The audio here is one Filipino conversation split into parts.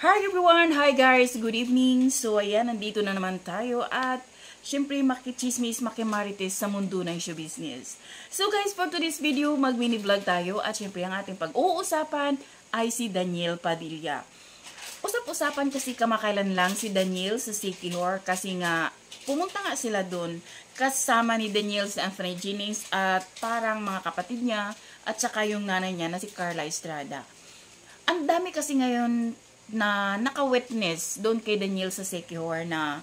Hi everyone! Hi guys! Good evening! So ayan, nandito na naman tayo at syempre makichismis, makimarites sa mundo ng show business. So guys, for today's video, mag-mini vlog tayo at syempre ang ating pag-uusapan ay si Daniel Padilla. Usap-usapan kasi kamakailan lang si Daniel sa Siquijor kasi nga pumunta nga sila dun kasama ni Daniel si Anthony Jennings at parang mga kapatid niya at saka yung nanay niya na si Carla Estrada. Ang dami kasi ngayon na naka-witness doon kay Daniel sa Siquijor na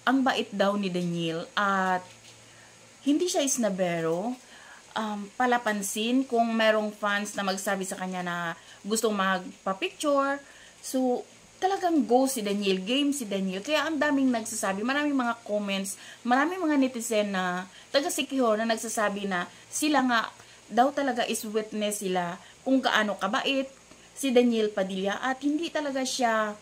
ang bait daw ni Daniel at hindi siya isnabero. Palapansin kung merong fans na magsabi sa kanya na gustong magpa-picture. So, talagang go si Daniel, game si Daniel. Kaya ang daming nagsasabi, maraming mga comments, maraming mga netizen na taga Siquijor na nagsasabi na sila nga daw talaga is witness sila kung gaano kabait si Daniel Padilla at hindi talaga siya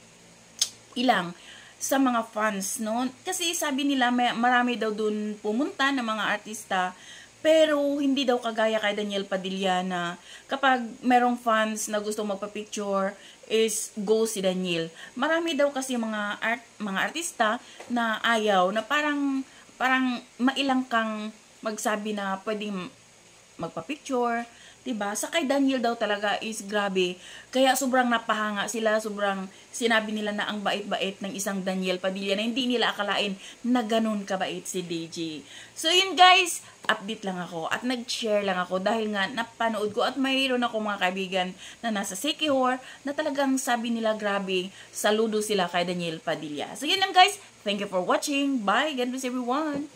ilang sa mga fans, no? Kasi sabi nila marami daw dun pumunta ng mga artista pero hindi daw kagaya kay Daniel Padilla na kapag merong fans na gusto magpa-picture is go si Daniel. Marami daw kasi mga artista na ayaw na parang mailang kang magsabi na pwedeng magpa-picture, diba? Sa kay Daniel daw talaga is grabe. Kaya sobrang napahanga sila, sobrang sinabi nila na ang bait-bait ng isang Daniel Padilla na hindi nila akalain na ganun kabait si DJ. So yun guys, update lang ako at nag-share lang ako dahil nga napanood ko at mayroon ako mga kaibigan na nasa Siquijor na talagang sabi nila grabe, saludo sila kay Daniel Padilla. So yun lang guys, thank you for watching. Bye, God bless everyone.